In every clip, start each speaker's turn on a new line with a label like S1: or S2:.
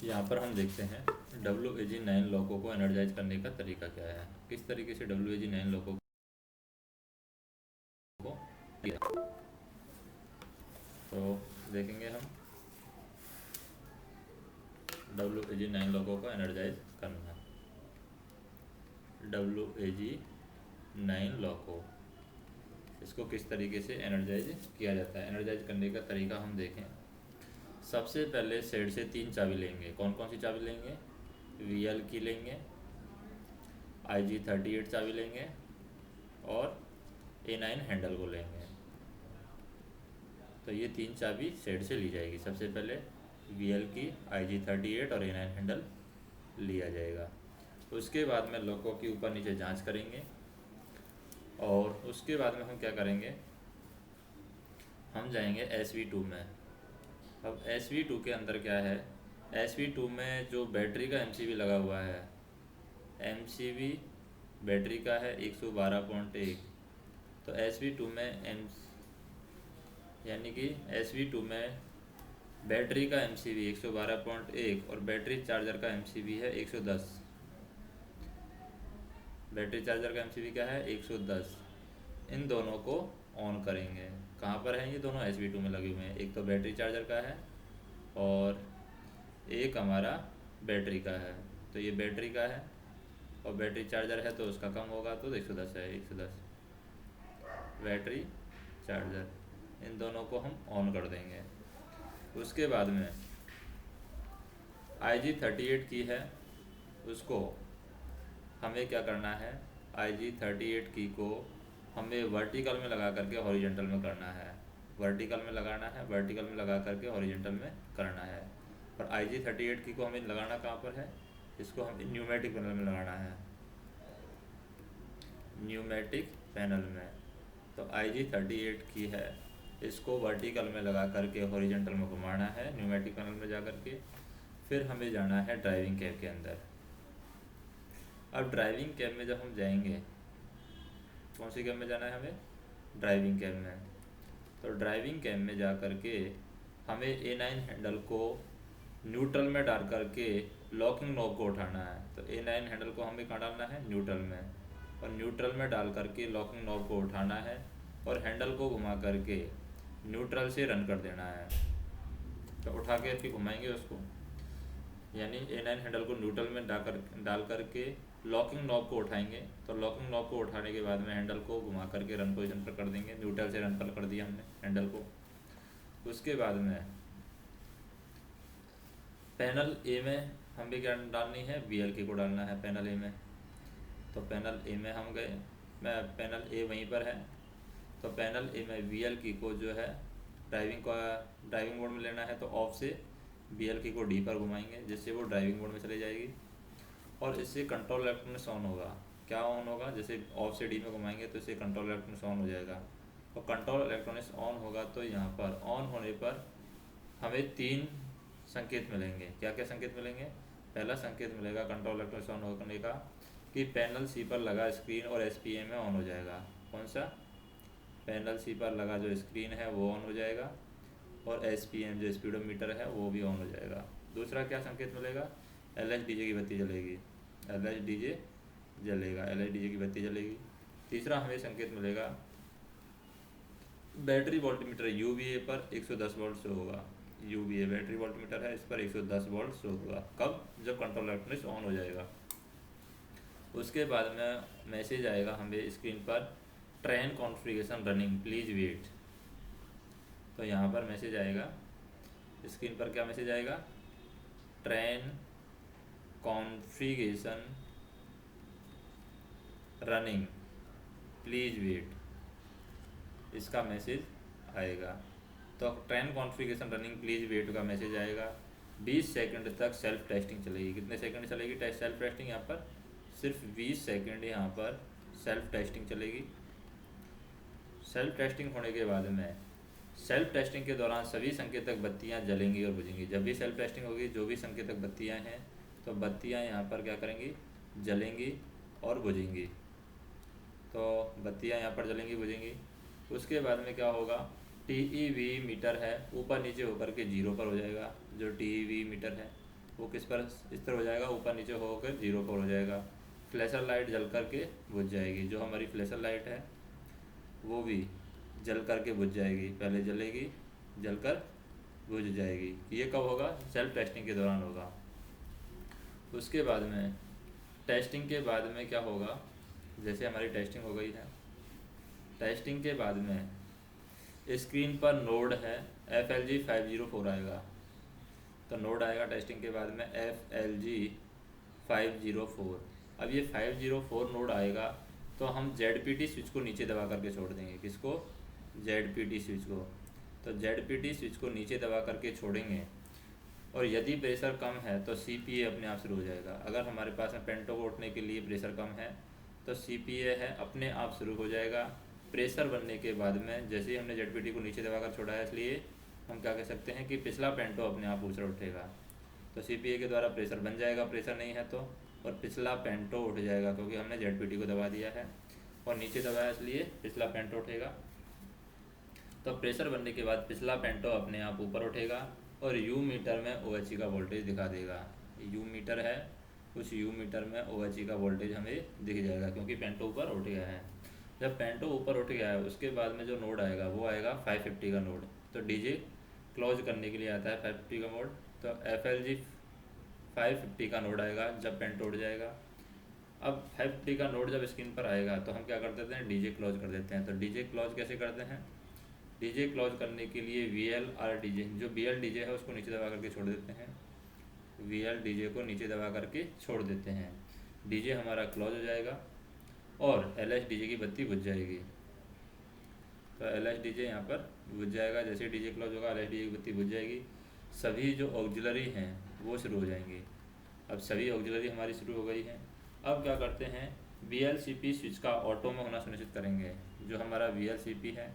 S1: यहाँ पर हम देखते हैं WAG9 लॉकों को एनर्जाइज करने का तरीका क्या है, किस तरीके से WAG9 लॉकों को किया। तो देखेंगे हम WAG9 लॉकों को एनर्जाइज करना। WAG9 लॉको, इसको किस तरीके से एनर्जाइज किया जाता है। एनर्जाइज करने का तरीका हम देखें, सबसे पहले सेट से 3 चाबी लेंगे। कौन कौन सी चाबी लेंगे? VL की लेंगे, IG38 चाबी लेंगे और A9 हैंडल को लेंगे। तो ये 3 चाबी सेट से ली जाएगी। सबसे पहले VL की, IG38 और A9 हैंडल लिया जाएगा। उसके बाद में लॉकों की ऊपर नीचे जांच करेंगे और उसके बाद में हम क्या करेंगे, हम जाएंगे SV2 में। अब SV2 के अंदर क्या है, SV2 में जो बैटरी का MCB लगा हुआ है, MCB बैटरी का है 112.1। तो SV2 में यानी कि SV2 में बैटरी का MCB 112.1 और बैटरी चार्जर का MCB है 110। बैटरी चार्जर का MCB क्या है? 110। इन दोनों को ऑन करेंगे। कहाँ पर है ये दोनों? SV2 में लगे हुए हैं। एक तो बैटरी चार्जर का है और एक हमारा बैटरी का है। तो ये बैटरी का है और बैटरी चार्जर है तो उसका कम होगा, तो 110 है, 110 बैटरी चार्जर। इन दोनों को हम ऑन कर देंगे। उसके बाद में IG38 की है, उसको हमें क्या करना है, IG38 की को हमें वर्टिकल में लगा करके हॉरिजेंटल में करना है। वर्टिकल में लगाना है, वर्टिकल में लगा करके हॉरिजेंटल में करना है। और IG38 की को हमें लगाना कहाँ पर है, इसको हमें न्यूमेटिक पैनल में लगाना है, न्यूमेटिक पैनल में। तो IG38 की है, इसको वर्टिकल में लगा करके हॉरिजेंटल में घुमाना है न्यूमेटिक पैनल में जा करके। फिर हमें जाना है ड्राइविंग कैब के अंदर। अब ड्राइविंग कैब में जब हम जाएंगे, कौन सी कैब में जाना है हमें? ड्राइविंग कैब में। तो ड्राइविंग कैब में जा करके हमें A9 हैंडल को न्यूट्रल में डाल करके लॉकिंग नॉब को उठाना है। तो A9 हैंडल को हमें कहाँ डालना है? न्यूट्रल में। और न्यूट्रल में डाल करके लॉकिंग नॉब को उठाना है और हैंडल को घुमा करके न्यूट्रल से रन कर देना है। तो उठा के घुमाएंगे उसको, यानी A9 हैंडल को न्यूट्रल में डाल करके लॉकिंग नॉब को उठाएंगे। तो लॉकिंग नॉब को उठाने के बाद में हैंडल को घुमा करके रन पोजीशन पर कर देंगे। न्यूट्रल से रन पर कर दिया हमने हैंडल को। उसके बाद में पैनल ए में हमें क्या डालनी है? VL की को डालना है पैनल ए में। तो पैनल ए में हम गए, मैं पैनल ए वहीं पर है। तो पैनल ए में VL की को जो है ड्राइविंग मोड में लेना है। तो ऑफ से VL की को D पर घुमाएंगे, जिससे वो ड्राइविंग मोड में चली जाएगी। और इससे कंट्रोल इलेक्ट्रॉनिक्स ऑन होगा। क्या ऑन होगा? जैसे ऑफ से D में घुमाएंगे तो इससे कंट्रोल इलेक्ट्रॉनिक्स ऑन हो जाएगा। और कंट्रोल इलेक्ट्रॉनिक्स ऑन होगा तो यहाँ पर ऑन होने पर हमें 3 संकेत मिलेंगे। क्या क्या संकेत मिलेंगे? पहला संकेत मिलेगा कंट्रोल इलेक्ट्रॉनिक्स ऑन होने का कि पैनल C पर लगा स्क्रीन और SPM में ऑन हो जाएगा। कौन सा? पैनल C पर लगा जो स्क्रीन है वो ऑन हो जाएगा और SPM जो स्पीडोमीटर है वो भी ऑन हो जाएगा। दूसरा क्या संकेत मिलेगा? LHDJ की बत्ती जलेगी, LHDJ जलेगा, LHDJ की बत्ती जलेगी। तीसरा हमें संकेत मिलेगा बैटरी वोल्टमीटर UVA पर 110 वोल्ट शो होगा। UVA बैटरी वोल्टमीटर है, इस पर 110 वोल्ट शो होगा। कब? जब कंट्रोल इलेक्ट्रॉनिक्स ऑन हो जाएगा। उसके बाद में मैसेज आएगा हमें स्क्रीन पर, train configuration running please wait. तो यहाँ पर मैसेज आएगा, स्क्रीन पर क्या मैसेज आएगा? Train configuration running please wait, इसका मैसेज आएगा। तो train configuration running please wait का मैसेज आएगा। 20 सेकंड तक सेल्फ टेस्टिंग चलेगी। कितने सेकंड चलेगी सेल्फ टेस्टिंग? यहाँ पर सिर्फ 20 सेकंड यहाँ पर सेल्फ टेस्टिंग चलेगी। सेल्फ टेस्टिंग होने के बाद में सेल्फ टेस्टिंग के दौरान सभी संकेतक बत्तियाँ जलेंगी और बुझेंगी। जब भी सेल्फ टेस्टिंग होगी, जो भी संकेतक बत्तियाँ हैं तो बत्तियाँ यहाँ पर क्या करेंगी? जलेंगी और बुझेंगी। तो बत्तियाँ यहाँ पर जलेंगी बुझेंगी। उसके बाद में क्या होगा? TEV मीटर है ऊपर नीचे होकर के 0 पर हो जाएगा। जो TEV मीटर है वो किस पर स्थिर हो जाएगा, ऊपर नीचे होकर 0 पर हो जाएगा। फ्लैशर लाइट जल करके बुझ जाएगी, जो हमारी फ्लैशर लाइट है वो भी जल करके बुझ जाएगी, पहले जलेगी जलकर बुझ जाएगी। ये कब होगा, सेल्फ टेस्टिंग के दौरान होगा। उसके बाद में टेस्टिंग के बाद में क्या होगा, जैसे हमारी टेस्टिंग हो गई है, टेस्टिंग के बाद में स्क्रीन पर नोड है FLG 504 आएगा। तो नोड आएगा टेस्टिंग के बाद में FLG 504। अब ये 504 नोड आएगा तो हम ZPT स्विच को नीचे दबा करके छोड़ देंगे। किसको, ZPT स्विच को। तो ZPT स्विच को नीचे दबा करके छोड़ेंगे और यदि प्रेशर कम है तो CPA अपने आप शुरू हो जाएगा। अगर हमारे पास में पेंटो को उठने के लिए प्रेशर कम है तो CPA है अपने आप शुरू हो जाएगा। प्रेशर बनने के बाद में जैसे ही हमने ZPT को नीचे दबाकर छोड़ा है, इसलिए हम क्या कह सकते हैं कि पिछला पेंटो अपने आप ऊपर उठेगा। तो CPA के द्वारा प्रेशर बन जाएगा, प्रेशर नहीं है तो, और पिछला पेंटो उठ जाएगा क्योंकि हमने ZPT को दबा दिया है और नीचे दबाया, इसलिए पिछला पेंटो उठेगा। तो प्रेशर बनने के बाद पिछला पेंटो अपने आप ऊपर उठेगा और U मीटर में OHE का वोल्टेज दिखा देगा। U मीटर है, उस U मीटर में OHE का वोल्टेज हमें दिख जाएगा क्योंकि पेंटो ऊपर उठ गया है। जब पेंटो ऊपर उठ गया है उसके बाद में जो नोड आएगा वो आएगा 550 का नोड। तो DJ क्लोज करने के लिए आता है 550 का मोड। तो FLG 550 का नोड आएगा जब पेंटो उठ जाएगा। अब 550 का नोड जब स्क्रीन पर आएगा तो हम क्या कर देते हैं, DJ क्लोज कर देते हैं। तो DJ क्लोज कैसे करते हैं, DJ क्लोज करने के लिए VLR-DJ, जो BL-DJ है उसको नीचे दबा करके छोड़ देते हैं। VL-DJ को नीचे दबा करके छोड़ देते हैं, DJ हमारा क्लोज हो जाएगा और LS-DJ की बत्ती बुझ जाएगी। तो LS-DJ यहाँ पर बुझ जाएगा। जैसे DJ क्लोज होगा LS-DJ की बत्ती बुझ जाएगी। सभी जो ऑक्सिलरी हैं वो शुरू हो जाएंगी। अब सभी ऑक्सिलरी हमारी शुरू हो गई हैं। अब क्या करते हैं, VLCP स्विच का ऑटो में होना सुनिश्चित करेंगे। जो हमारा VLCP है,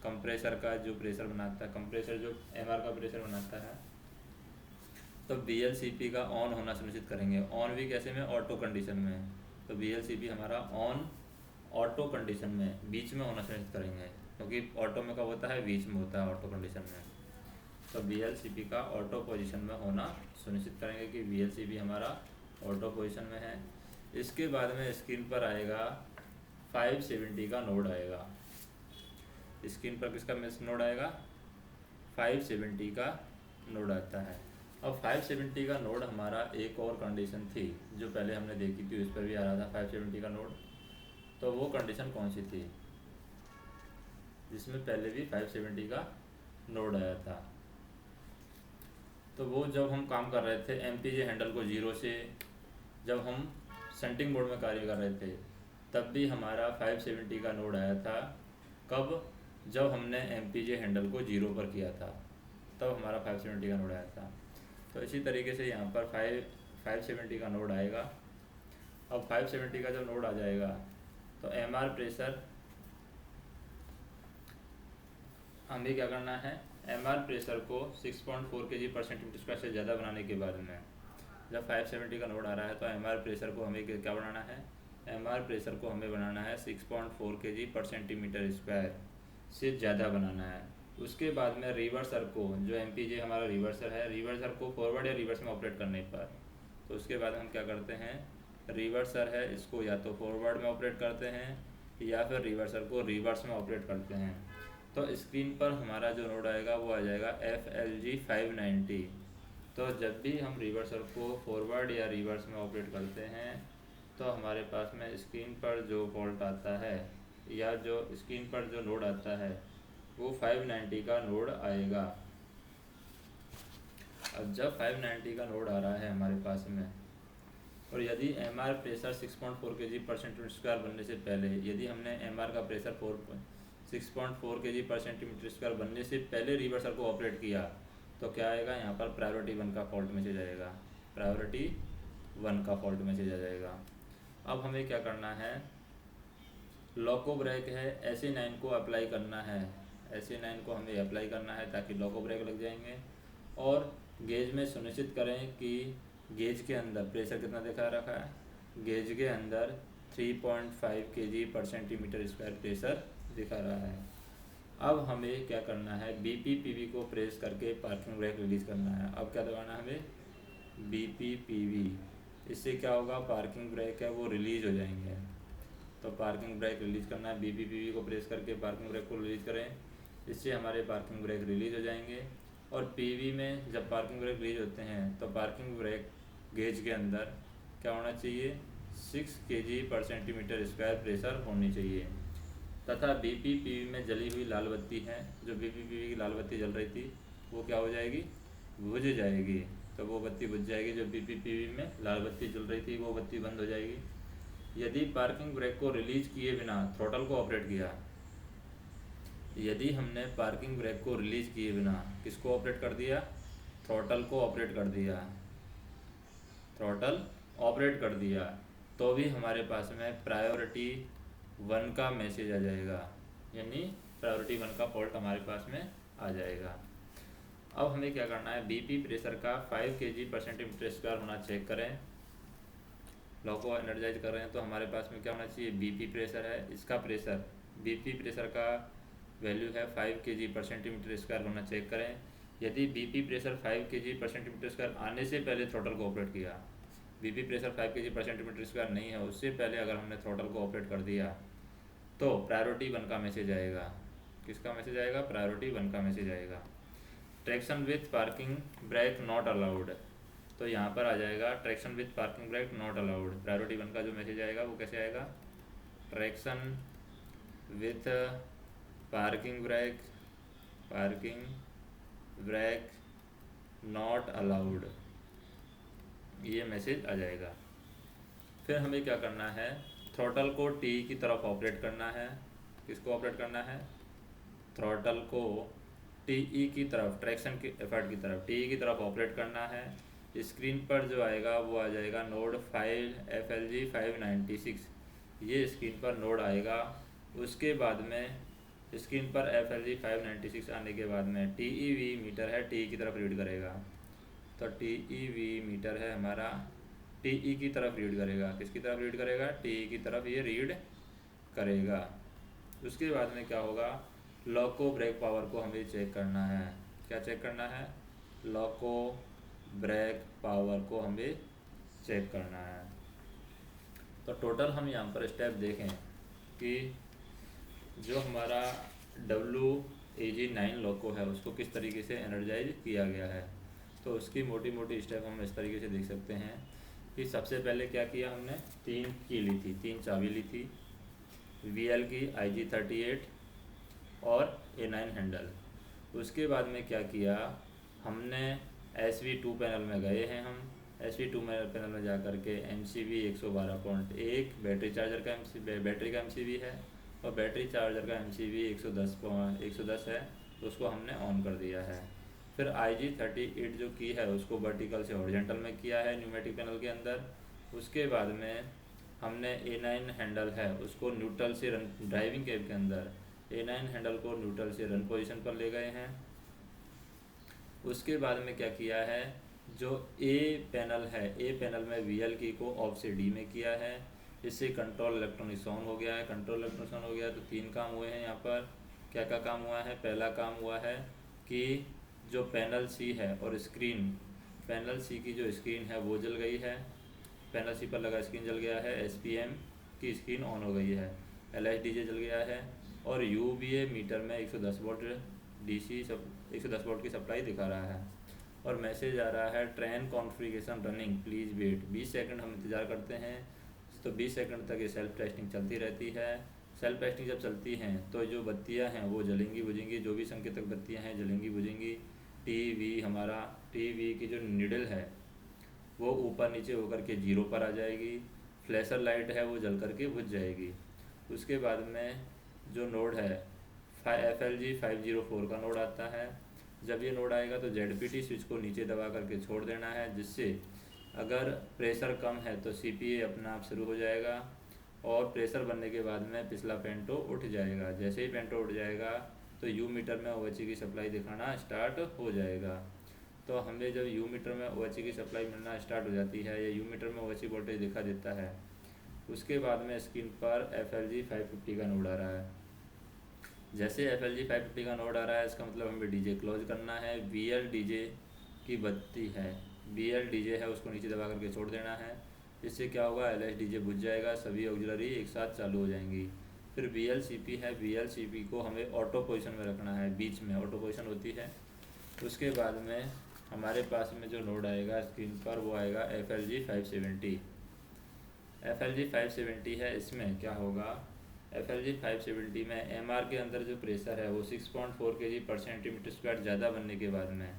S1: कंप्रेसर का जो प्रेशर बनाता है, कंप्रेसर जो MR का प्रेशर बनाता है, तो VLCP का ऑन होना सुनिश्चित करेंगे। ऑन भी कैसे में, ऑटो कंडीशन में। तो VLCP हमारा ऑन ऑटो कंडीशन में बीच में होना सुनिश्चित करेंगे, क्योंकि ऑटो में कब होता है, बीच में होता है ऑटो कंडीशन में। तो VLCP का ऑटो पोजीशन में होना सुनिश्चित करेंगे कि VLCP हमारा ऑटो पोजीशन में है। इसके बाद में स्क्रीन पर आएगा 570 का नोड आएगा। स्क्रीन पर किसका नोड आएगा, 570 का नोड आता है। अब 570 का नोड हमारा एक और कंडीशन थी जो पहले हमने देखी थी, उस पर भी आ रहा था 570 का नोड। तो वो कंडीशन कौन सी थी, जिसमें पहले भी 570 का नोड आया था। तो वो जब हम काम कर रहे थे MPJ हैंडल को 0 से, जब हम सेंटिंग मोड में कार्य कर रहे थे, तब भी हमारा 570 का नोड आया था। कब, जब हमने MPJ हैंडल को 0 पर किया था, तब हमारा 570 का नोड आया था। तो इसी तरीके से यहाँ पर 570 का नोड आएगा। अब 570 का जब नोड आ जाएगा तो MR प्रेशर हमें क्या करना है, MR प्रेशर को 6.4 kg/cm² से ज़्यादा बनाने के बाद में, जब 570 का नोड आ रहा है तो MR प्रेशर को हमें क्या बनाना है, MR प्रेशर को हमें बनाना है 6.4 kg/cm² से ज़्यादा बनाना है। उसके बाद में रिवर्सर को, जो MPJ हमारा रिवर्सर है, रिवर्सर को फॉरवर्ड या रिवर्स में ऑपरेट करने पर, तो उसके बाद हम क्या करते हैं, रिवर्सर है इसको या तो फॉरवर्ड में ऑपरेट करते हैं या फिर रिवर्सर को रिवर्स में ऑपरेट करते हैं। तो स्क्रीन पर हमारा जो नोड आएगा वो आ जाएगा FLG 590। तो जब भी हम रिवर्सर को फॉरवर्ड या रिवर्स में ऑपरेट करते हैं तो हमारे पास में स्क्रीन पर जो फॉल्ट आता है या जो स्क्रीन पर जो नोड आता है वो 590 का नोड आएगा। अब जब 590 का नोड आ रहा है हमारे पास में, और यदि MR प्रेशर 6.4 kg/cm² बनने से पहले, यदि हमने MR का प्रेशर 6.4 kg/cm² बनने से पहले रिवर्सर को ऑपरेट किया तो क्या आएगा, यहाँ पर प्रायोरिटी 1 का फॉल्ट मैसेज आएगा, प्रायोरिटी 1 का फॉल्ट मैसेज आ जाएगा। अब हमें क्या करना है, लॉको ब्रेक है SA9 को अप्लाई करना है, SA9 को हमें अप्लाई करना है ताकि लॉको ब्रेक लग जाएंगे। और गेज में सुनिश्चित करें कि गेज के अंदर प्रेशर कितना दिखा रखा है, गेज के अंदर 3.5 kg/cm² प्रेशर दिखा रहा है। अब हमें क्या करना है, BP PB को प्रेस करके पार्किंग ब्रेक रिलीज़ करना है। अब क्या दबाना है हमें, BPPV, इससे क्या होगा, पार्किंग ब्रेक है वो रिलीज हो जाएंगे। तो पार्किंग ब्रेक रिलीज करना है, BPPV को प्रेस करके पार्किंग ब्रेक को रिलीज करें, इससे हमारे पार्किंग ब्रेक रिलीज हो जाएंगे। और PV में जब पार्किंग ब्रेक रिलीज होते हैं तो पार्किंग ब्रेक गेज के अंदर क्या होना चाहिए, 6 kg/cm² प्रेशर होनी चाहिए। तथा BPPV में जली हुई लाल बत्ती है, जो BPPV की लाल बत्ती जल रही थी वो क्या हो जाएगी, बुझ जाएगी। तो वो बत्ती बुझ जाएगी, जो BPPV में लाल बत्ती जल रही थी वो बत्ती बंद हो जाएगी। यदि पार्किंग ब्रेक को रिलीज किए बिना थ्रॉटल को ऑपरेट किया, यदि हमने पार्किंग ब्रेक को रिलीज किए बिना किसको ऑपरेट कर दिया, थ्रॉटल को ऑपरेट कर दिया, थ्रॉटल ऑपरेट कर दिया, तो भी हमारे पास में प्रायोरिटी 1 का मैसेज आ जाएगा, यानी प्रायोरिटी 1 का फॉल्ट हमारे पास में आ जाएगा। अब हमें क्या करना है, BP प्रेशर का 5 kg/cm² होना चेक करें। लॉ को एनर्जाइज कर रहे हैं तो हमारे पास में क्या होना चाहिए, BP प्रेशर है, इसका प्रेशर BP प्रेशर का वैल्यू है 5 kg/cm² होना चेक करें। यदि BP प्रेशर 5 kg/cm² आने से पहले थ्रॉटल को ऑपरेट किया, BP प्रेशर 5 kg/cm² नहीं है, उससे पहले अगर हमने थ्रॉटल को ऑपरेट कर दिया तो प्रायोरिटी 1 का मैसेज आएगा। किसका मैसेज आएगा, प्रायोरिटी 1 का मैसेज आएगा। Traction with parking brake not allowed, तो यहाँ पर आ जाएगा traction with parking brake not allowed. Priority 1 का जो मैसेज आएगा वो कैसे आएगा, traction with parking brake not allowed, ये मैसेज आ जाएगा। फिर हमें क्या करना है, थ्रॉटल को T की तरफ ऑपरेट करना है। किसको ऑपरेट करना है, थ्रॉटल को TE की तरफ, ट्रैक्शन के एफर्ट की तरफ TE की तरफ ऑपरेट करना है। स्क्रीन पर जो आएगा वो आ जाएगा नोड 5 FLG 596, ये स्क्रीन पर नोड आएगा। उसके बाद में स्क्रीन पर FLG 596 आने के बाद में TEV मीटर है, TE की तरफ रीड करेगा। तो TEV मीटर है हमारा, TE की तरफ रीड करेगा। किसकी तरफ रीड करेगा, TE की तरफ ये रीड करेगा। उसके बाद में क्या होगा, लॉको ब्रेक पावर को हमें चेक करना है। क्या चेक करना है, लॉको ब्रेक पावर को हमें चेक करना है। तो टोटल हम यहाँ पर स्टेप देखें कि जो हमारा WAG9 लॉको है उसको किस तरीके से एनर्जाइज किया गया है। तो उसकी मोटी मोटी स्टेप हम इस तरीके से देख सकते हैं कि सबसे पहले क्या किया, हमने 3 की ली थी, 3 चाबी ली थी, VL की IG38 और A9 हैंडल। उसके बाद में क्या किया, हमने SV2 पैनल में गए हैं। हम SV2 पैनल में जा कर के MCB 112.1 बैटरी चार्जर का बैटरी का MCB है और बैटरी चार्जर का MCB 110 है, तो उसको हमने ऑन कर दिया है। फिर IG38 जो की है उसको वर्टिकल से हॉरिजॉन्टल में किया है न्यूमेटिक पैनल के अंदर। उसके बाद में हमने A9 हैंडल है उसको न्यूट्रल से रन, ड्राइविंग कैब के अंदर A9 हैंडल को न्यूट्रल से रन पोजीशन पर ले गए हैं। उसके बाद में क्या किया है, जो A पैनल है, A पैनल में VL की को ऑफ से D में किया है। इससे कंट्रोल इलेक्ट्रॉनिक्स ऑन हो गया है। कंट्रोल इलेक्ट्रॉनिक्स ऑन हो गया तो 3 काम हुए हैं यहाँ पर। क्या क्या काम हुआ है, पहला काम हुआ है कि जो पैनल C है और स्क्रीन, पैनल C की जो स्क्रीन है वो जल गई है, पैनल C पर लगा स्क्रीन जल गया है, SPM की स्क्रीन ऑन हो गई है, LSDJ जल गया है और UVA मीटर में 110 वोल्ट DC 110 वोल्ट की सप्लाई दिखा रहा है और मैसेज आ रहा है train configuration running please wait. 20 second हम इंतज़ार करते हैं। तो 20 सेकंड तक ये सेल्फ टेस्टिंग चलती रहती है। सेल्फ टेस्टिंग जब चलती हैं तो जो बत्तियां हैं वो जलेंगी बुझेंगी, जो भी संकेतक बत्तियां हैं जलेंगी बुझेंगी। टीवी की जो निडल है वो ऊपर नीचे होकर के 0 पर आ जाएगी। फ्लैशर लाइट है वो जल करके बुझ जाएगी। उसके बाद में जो नोड है FLG 504 का नोड आता है। जब ये नोड आएगा तो ZPT स्विच को नीचे दबा करके छोड़ देना है, जिससे अगर प्रेशर कम है तो CPA अपना आप शुरू हो जाएगा और प्रेशर बनने के बाद में पिछला पेंटो उठ जाएगा। जैसे ही पेंटो उठ जाएगा तो यू मीटर में OH की सप्लाई दिखाना स्टार्ट हो जाएगा। तो हमें जब यू मीटर में OH की सप्लाई मिलना स्टार्ट हो जाती है या यू मीटर में OH वोल्टेज दिखा देता है, उसके बाद में स्क्रीन पर FLG 550 का नोड आ रहा है। जैसे FLG 550 का नोड आ रहा है इसका मतलब हमें DJ क्लोज करना है। VL DJ की बत्ती है बी एल डी जे है उसको नीचे दबा करके छोड़ देना है। इससे क्या होगा, एल एस डी जे बुझ जाएगा, सभी ऑक्सिलरी एक साथ चालू हो जाएंगी। फिर बी एल सी पी है, बी एल सी पी को हमें ऑटो पोजिशन में रखना है, बीच में ऑटो पोजिशन होती है। उसके बाद में हमारे पास में जो नोड आएगा स्क्रीन पर वो आएगा F L G 570। F L G 570 है, इसमें क्या होगा, एफ एल जी 570 में एम आर के अंदर जो प्रेशर है वो 6.4 kg पर सेंटीमीटर स्क्वायर ज़्यादा बनने के बाद में,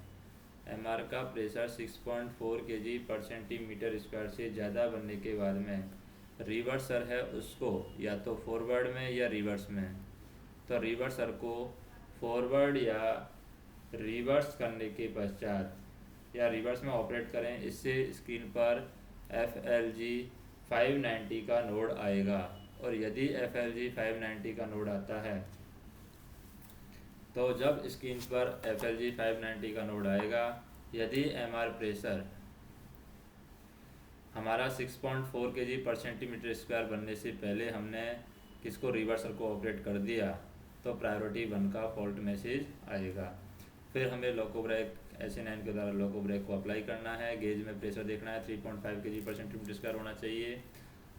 S1: एम आर का प्रेशर 6.4 kg पर सेंटीमीटर स्क्वायर से ज़्यादा बनने के बाद में रिवर्सर है उसको या तो फॉरवर्ड में या रिवर्स में, तो रिवर्सर को फॉरवर्ड या रिवर्स करने के पश्चात या रिवर्स में ऑपरेट करें, इससे स्क्रीन पर एफ एल जी 590 का नोड आएगा। और यदि एफ एल जी 590 का नोड आता है तो जब स्क्रीन पर एफ एल जी 590 का नोड आएगा, यदि एम आर प्रेशर हमारा 6.4 kg पर सेंटीमीटर स्क्वायर बनने से पहले हमने किसको, रिवर्सर को ऑपरेट कर दिया, तो प्रायोरिटी 1 का फॉल्ट मैसेज आएगा। फिर हमें लोको ब्रेक SN9 के द्वारा लोको ब्रेक को अप्लाई करना है। गेज में प्रेशर देखना है, 3.5 kg पर सेंटीमीटर स्क्वायर होना चाहिए।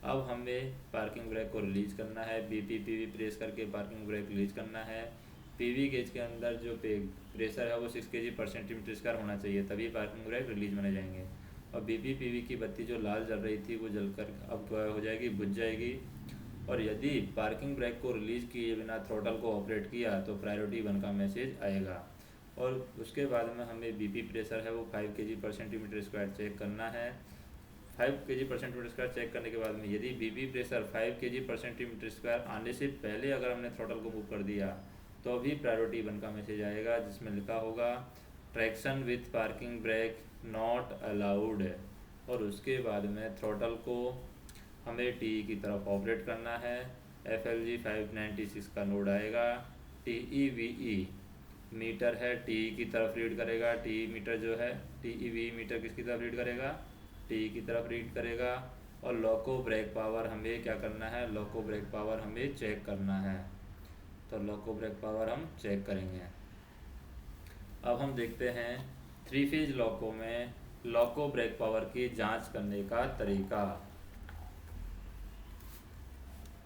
S1: अब हमें पार्किंग ब्रेक को रिलीज करना है, BPPV प्रेस करके पार्किंग ब्रेक रिलीज करना है। PV गेज के अंदर जो प्रेशर है वो 6 kg पर सेंटीमीटर स्क्वायर होना चाहिए, तभी पार्किंग ब्रेक रिलीज माने जाएंगे। और BPPV की बत्ती जो लाल जल रही थी वो जलकर अब हो जाएगी, बुझ जाएगी। और यदि पार्किंग ब्रेक को रिलीज किए बिना थ्रोटल को ऑपरेट किया तो प्रायोरिटी 1 का मैसेज आएगा। और उसके बाद में हमें BP प्रेशर है वो 5 kg पर सेंटीमीटर स्क्वायर चेक करना है। 5 kg पर सेंटीमीटर स्क्वायर चेक करने के बाद में यदि BP प्रेशर 5 kg पर सेंटीमीटर स्क्वायर आने से पहले अगर हमने थ्रोटल को मूव कर दिया तो भी प्रायोरिटी 1 का मैसेज आएगा, जिसमें लिखा होगा traction with parking brake not allowed. और उसके बाद में थ्रोटल को हमें TE की तरफ ऑपरेट करना है। FLG 596 का नोड आएगा, TEVE मीटर है, TE की तरफ रीड करेगा। TE मीटर जो है, TEVE मीटर किसकी तरफ रीड करेगा, TE की तरफ रीड करेगा। और लोको ब्रेक पावर हमें क्या करना है, लोको ब्रेक पावर हमें चेक करना है, तो लोको ब्रेक पावर हम चेक करेंगे। अब हम देखते हैं 3 फेज लोको में लोको ब्रेक पावर की जांच करने का तरीका।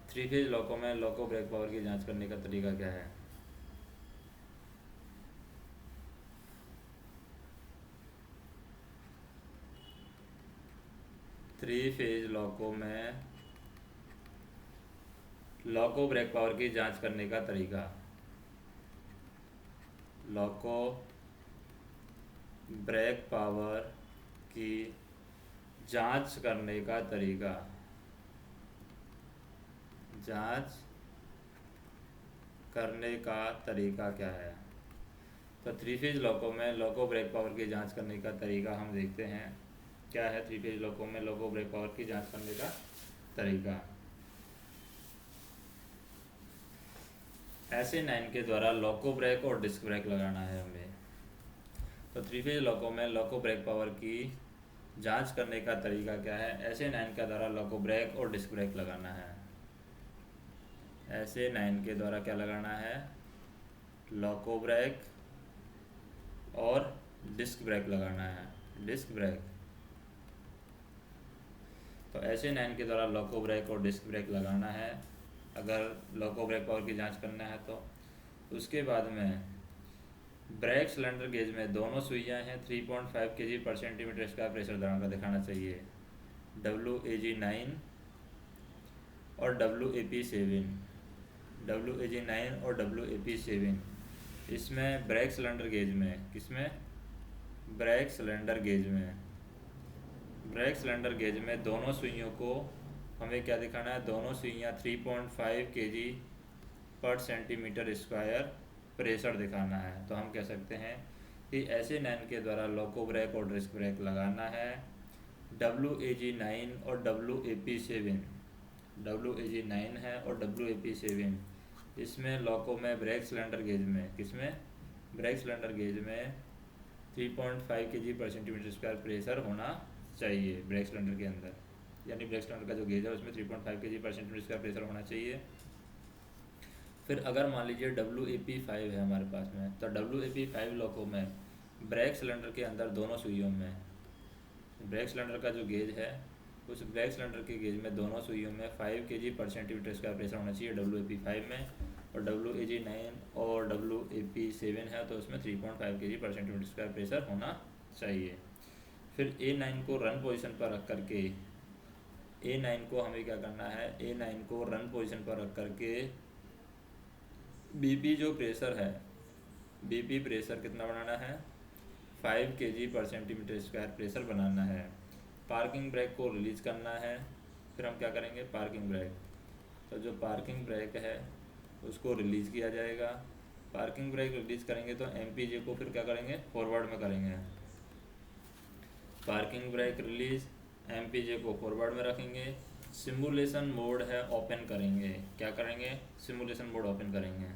S1: 3 फेज लोको में लोको ब्रेक पावर की जांच करने का तरीका क्या है। थ्री फेज लोको में लोको ब्रेक पावर की जांच करने का तरीका, लोको ब्रेक पावर की जांच करने का तरीका, जांच करने का तरीका क्या है। तो 3 फेज लोको में लोको ब्रेक पावर की जांच करने का तरीका हम देखते हैं क्या है। 3 फेज लोको में लोको ब्रेक पावर की जांच करने का तरीका, SA9 के द्वारा लोको ब्रेक और डिस्क ब्रेक लगाना है हमें। तो 3 फेज लोको में लोको ब्रेक पावर की जांच करने का तरीका क्या है, SA9 के द्वारा लोको ब्रेक और डिस्क ब्रेक लगाना है। SA9 के द्वारा क्या लगाना है, लोको ब्रेक और डिस्क ब्रेक लगाना है, डिस्क ब्रेक। तो SA9 के द्वारा लोको ब्रेक और डिस्क ब्रेक लगाना है अगर लोको ब्रेक पावर की जांच करना है तो। उसके बाद में ब्रेक सिलेंडर गेज में दोनों सुइयां हैं, 3.5 kg पर सेंटीमीटर स्क्वायर प्रेशर का दिखाना चाहिए, WAG9 और WAP7, WAG9 और WAP7। इसमें ब्रेक सिलेंडर गेज में, किसमें, ब्रेक सिलेंडर गेज में, ब्रेक सिलेंडर गेज में दोनों सुइयों को हमें क्या दिखाना है, दोनों सुइयां 3.5 kg पर सेंटीमीटर स्क्वायर प्रेशर दिखाना है। तो हम कह सकते हैं कि SA9 के द्वारा लोको ब्रेक और डिस्क ब्रेक लगाना है। WAG9 और WAP7, WAG9 है और WAP7, इसमें लोको में ब्रेक सिलेंडर गेज में, किसमें, ब्रेक सिलेंडर गेज में 3.5 kg पर सेंटीमीटर स्क्वायर प्रेशर होना चाहिए ब्रेक सिलेंडर के अंदर, यानी ब्रेक सिलेंडर का जो गेज है उसमें 3.5 kg पर सेंटीमीटर स्क्वायर प्रेशर होना चाहिए। फिर अगर मान लीजिए WAP5 है हमारे पास में, तो WAP5 लोको में ब्रेक सिलेंडर के अंदर दोनों सुइयों में ब्रेक सिलेंडर का जो गेज है, उस ब्रेक सिलेंडर के गेज में दोनों सुइयों में 5 kg/cm² प्रेशर होना चाहिए WAP5 में, और WAG9 और WAP7 है तो उसमें 3.5 kg/cm² प्रेशर होना चाहिए। फिर A9 को रन पोजीशन पर रख करके, A9 को हमें क्या करना है, A9 को रन पोजीशन पर रख करके BP जो प्रेशर है, BP प्रेशर कितना बनाना है, 5 kg/cm² प्रेशर बनाना है। पार्किंग ब्रेक को रिलीज करना है। फिर हम क्या करेंगे, पार्किंग ब्रेक, तो जो पार्किंग ब्रेक है उसको रिलीज़ किया जाएगा। पार्किंग ब्रेक रिलीज़ करेंगे तो MPJ को फिर क्या करेंगे, फॉरवर्ड में करेंगे। पार्किंग ब्रेक रिलीज, MPJ को फॉरवर्ड में रखेंगे। सिमुलेशन मोड है, ओपन करेंगे। क्या करेंगे, सिमुलेशन मोड ओपन करेंगे।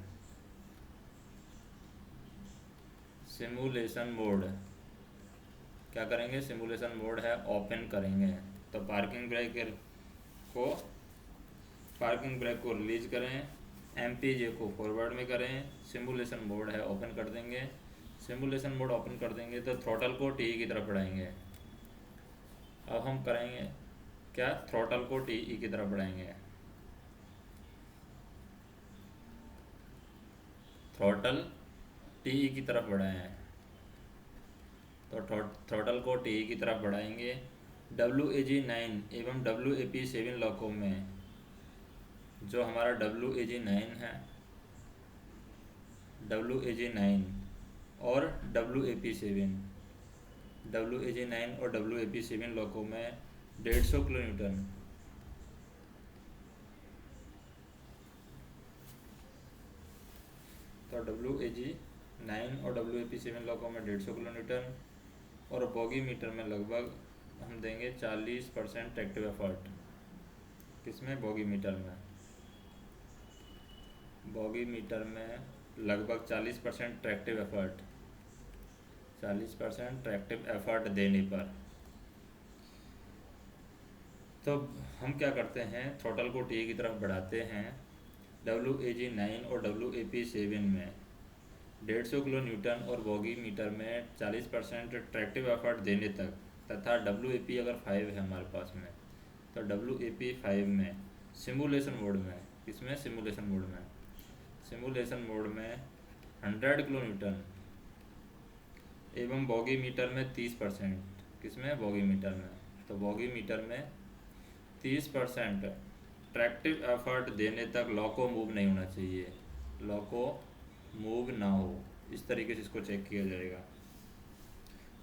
S1: सिमुलेशन मोड क्या करेंगे, सिमुलेशन मोड है ओपन करेंगे। तो पार्किंग ब्रेक को रिलीज करें, MPJ को फॉरवर्ड में करें, सिमुलेशन मोड है ओपन कर देंगे। सिमुलेशन मोड ओपन कर देंगे तो थ्रॉटल को TE की तरफ बढ़ाएंगे। अब हम करेंगे क्या, थ्रॉटल को TE की तरफ बढ़ाएंगे। थ्रॉटल TE की तरफ बढ़ाएं, तो थ्रॉटल को TE की तरफ बढ़ाएंगे। WAG9 एवं WAP7 लॉकों में जो हमारा WAG9 है, WAG9 और WAP7, WAG9 और WAP7 लॉकों में 150 kN, तो WAG9 और WAP7 लॉकों में 150 kN, और बॉगी मीटर में लगभग हम देंगे 40% ट्रैक्टिव एफर्ट। किसमें, बॉगी मीटर में। बॉगी मीटर में लगभग 40% ट्रैक्टिव एफर्ट, 40% ट्रैक्टिव एफर्ट देने पर। तो हम क्या करते हैं, थ्रॉटल को TE की तरफ बढ़ाते हैं। WAG9 और WAP7 में 150 kN और बॉगी मीटर में 40% ट्रैक्टिव एफर्ट देने तक, तथा WAP अगर 5 है हमारे पास में, तो WAP5 में सिमुलेशन मोड में, किसमें, सिमुलेशन मोड में, सिमुलेशन मोड में 100 kN एवं बॉगी मीटर में 30%, किसमें, बॉगी मीटर में, तो बॉगी मीटर में 30% ट्रैक्टिव एफर्ट देने तक लॉको मूव नहीं होना चाहिए, लॉको मूव ना हो, इस तरीके से इसको चेक किया जाएगा।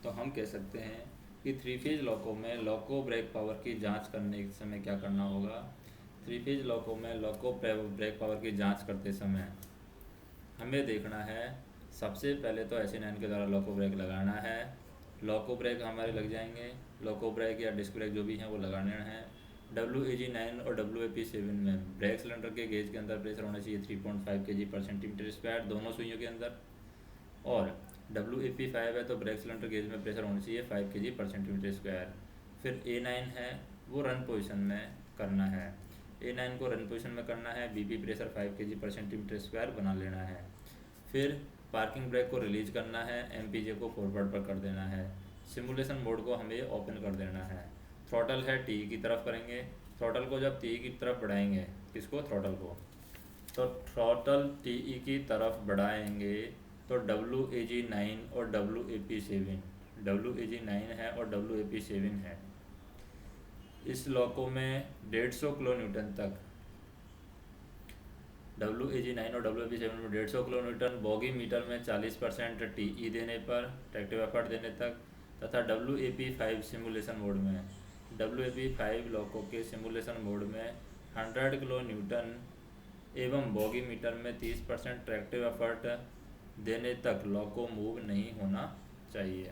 S1: तो हम कह सकते हैं कि 3 फेज लॉको में लॉको ब्रेक पावर की जांच करने के समय क्या करना होगा। 3 फेज लॉको में लॉको ब्रेक पावर की जांच करते समय हमें देखना है, सबसे पहले तो SE9 के द्वारा लॉको ब्रेक लगाना है। लॉको ब्रेक हमारे लग जाएंगे, लॉको ब्रेक या डिस्क ब्रेक जो भी हैं वो लगाने हैं। WAG9 और WAP7 में ब्रेक सिलेंडर के गेज के अंदर प्रेशर होना चाहिए 3.5 kg/cm², दोनों सुइयों के अंदर। और WAP5 है तो ब्रेक सिलेंडर गेज में प्रेशर होना चाहिए 5 kg/cm²। फिर A9 है वो रन पोजीशन में करना है, A9 को रन पोजीशन में करना है, BP प्रेशर 5 kg/cm² बना लेना है। फिर पार्किंग ब्रेक को रिलीज करना है, MPJ को फॉरवर्ड पर कर देना है। सिमुलेशन मोड को हमें ओपन कर देना है। थ्रॉटल है TE की तरफ करेंगे। थ्रॉटल को जब TE की तरफ बढ़ाएंगे, किसको, थ्रॉटल को, तो थ्रॉटल TE की तरफ बढ़ाएंगे तो WAG9 और WAP7, WAG9 है और WAP7 है, इस लॉको में 150 kN तक, WAG9 और WAP7 में 150 kN, बॉगी मीटर में 40% TE देने पर, ट्रैक्टिव एफर्ट देने तक, तथा WAP5 सिमुलेशन मोड में, WAP5 लॉको के सिमुलेशन मोड में 100 kN एवं बॉगी मीटर में 30% ट्रैक्टिव एफर्ट देने तक लॉको मूव नहीं होना चाहिए।